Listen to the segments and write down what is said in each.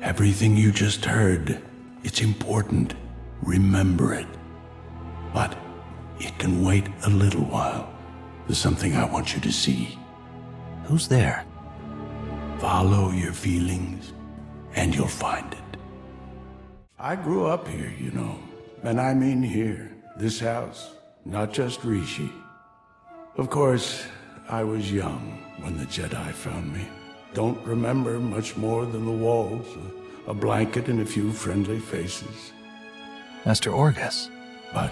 Everything you just heard, it's important. Remember it. But it can wait a little while. There's something I want you to see. Who's there? Follow your feelings, and you'll find it. I grew up here, you know. And I mean here, this house, not just Rishi. Of course, I was young when the Jedi found me. Don't remember much more than the walls, a blanket and a few friendly faces. Master Orgus. But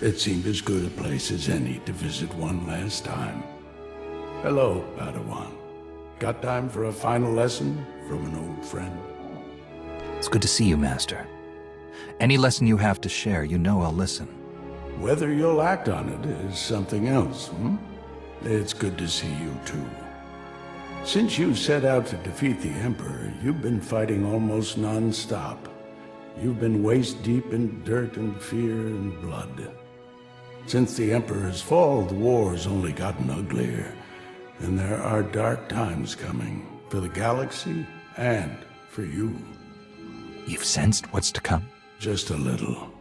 it seemed as good a place as any to visit one last time. Hello, Padawan. Got time for a final lesson from an old friend? It's good to see you, Master. Any lesson you have to share, you know I'll listen. Whether you'll act on it is something else, It's good to see you, too. Since you set out to defeat the Emperor, you've been fighting almost non-stop. You've been waist-deep in dirt and fear and blood. Since the Emperor's fall, the war's only gotten uglier, and there are dark times coming for the galaxy and for you. You've sensed what's to come? Just a little.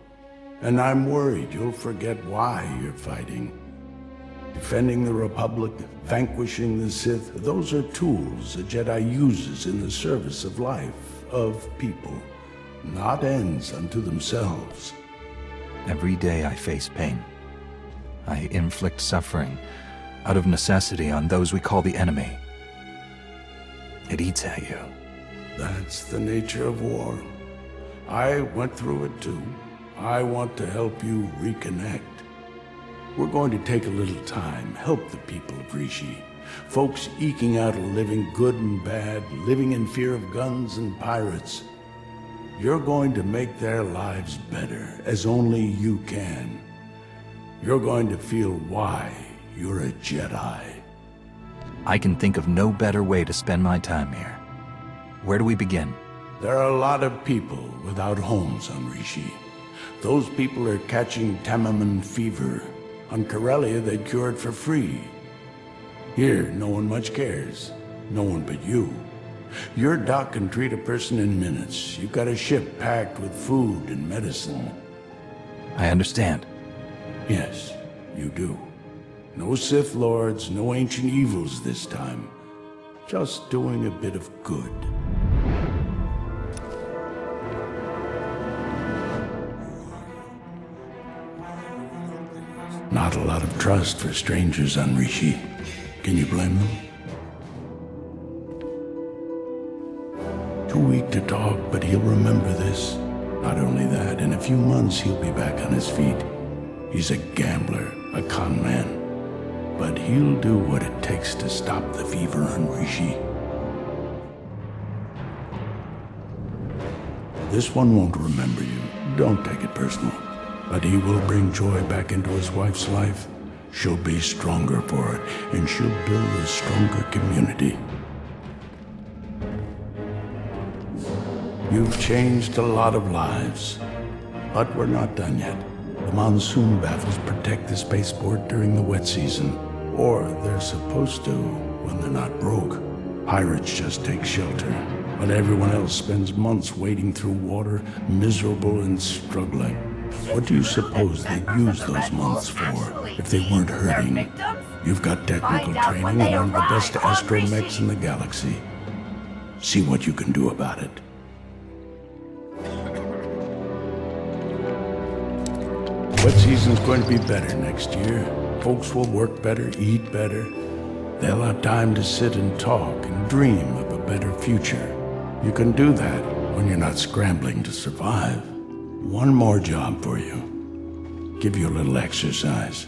And I'm worried you'll forget why you're fighting. Defending the Republic, vanquishing the Sith, those are tools a Jedi uses in the service of life, of people, not ends unto themselves. Every day I face pain. I inflict suffering out of necessity on those we call the enemy. It eats at you. That's the nature of war. I went through it too. I want to help you reconnect. We're going to take a little time, help the people of Rishi. Folks eking out a living, good and bad, living in fear of guns and pirates. You're going to make their lives better, as only you can. You're going to feel why you're a Jedi. I can think of no better way to spend my time here. Where do we begin? There are a lot of people without homes on Rishi. Those people are catching Tamaman fever. On Corellia, they cure it for free. Here, no one much cares. No one but you. Your doc can treat a person in minutes. You've got a ship packed with food and medicine. I understand. Yes, you do. No Sith Lords, no ancient evils this time. Just doing a bit of good. Not a lot of trust for strangers on Rishi. Can you blame them? Too weak to talk, but he'll remember this. Not only that, in a few months he'll be back on his feet. He's a gambler, a con man. But he'll do what it takes to stop the fever on Rishi. This one won't remember you. Don't take it personal. But he will bring joy back into his wife's life. She'll be stronger for it, and she'll build a stronger community. You've changed a lot of lives, but we're not done yet. The monsoon battles protect the spaceport during the wet season, or they're supposed to when they're not broke. Pirates just take shelter, but everyone else spends months wading through water, miserable and struggling. What do you suppose they'd use those months for if they weren't hurting? You've got technical training and one of the best astromechs in the galaxy. See what you can do about it. Wet season's going to be better next year. Folks will work better, eat better. They'll have time to sit and talk and dream of a better future. You can do that when you're not scrambling to survive. One more job for you. Give you a little exercise.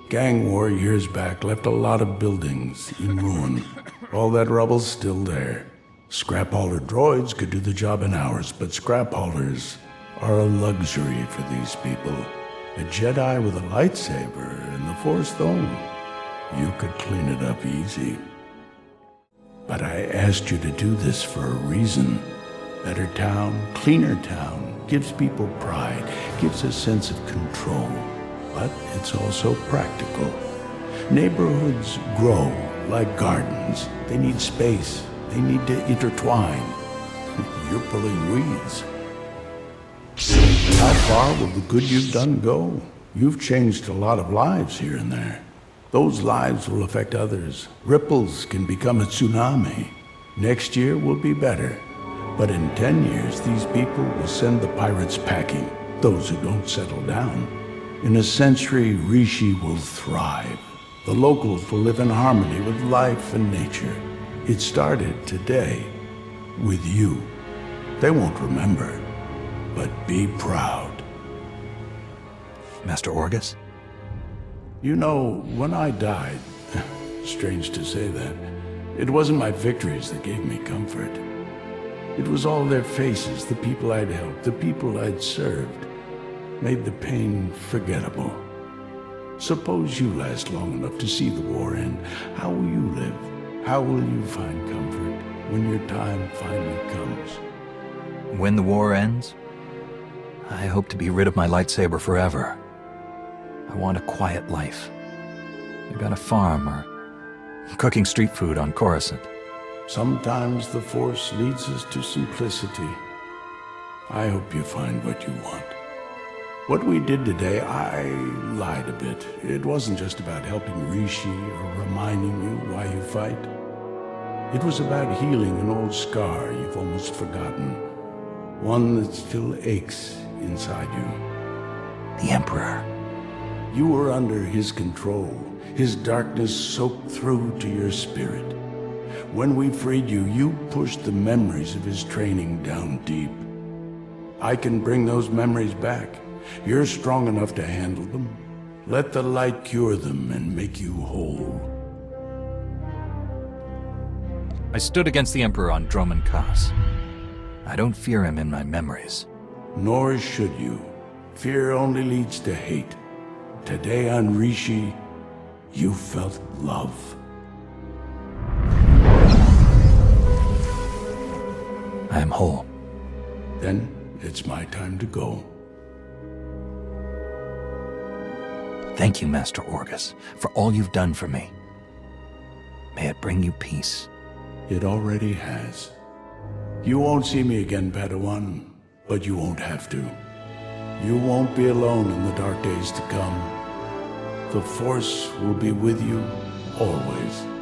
Gang war years back left a lot of buildings in ruin. All that rubble's still there. Scrap hauler droids could do the job in hours, but scrap haulers are a luxury for these people. A Jedi with a lightsaber and the Force though, you could clean it up easy. But I asked you to do this for a reason. Better town, cleaner town, gives people pride, gives a sense of control. But it's also practical. Neighborhoods grow like gardens. They need space. They need to intertwine. You're pulling weeds. How far will the good you've done go? You've changed a lot of lives here and there. Those lives will affect others. Ripples can become a tsunami. Next year will be better. But in 10 years, these people will send the pirates packing, those who don't settle down. In a century, Rishi will thrive. The locals will live in harmony with life and nature. It started today, with you. They won't remember, but be proud. Master Orgus? You know, when I died, strange to say that, it wasn't my victories that gave me comfort. It was all their faces, the people I'd helped, the people I'd served, made the pain forgettable. Suppose you last long enough to see the war end. How will you live? How will you find comfort when your time finally comes? When the war ends, I hope to be rid of my lightsaber forever. I want a quiet life. Maybe on a farm or cooking street food on Coruscant. Sometimes the Force leads us to simplicity. I hope you find what you want. What we did today, I lied a bit. It wasn't just about helping Rishi or reminding you why you fight. It was about healing an old scar you've almost forgotten. One that still aches inside you. The Emperor. You were under his control. His darkness soaked through to your spirit. When we freed you, you pushed the memories of his training down deep. I can bring those memories back. You're strong enough to handle them. Let the light cure them and make you whole. I stood against the Emperor on Droman Khas. I don't fear him in my memories. Nor should you. Fear only leads to hate. Today on Rishi, you felt love. I am whole. Then it's my time to go. Thank you, Master Orgus, for all you've done for me. May it bring you peace. It already has. You won't see me again, Padawan, but you won't have to. You won't be alone in the dark days to come. The Force will be with you always.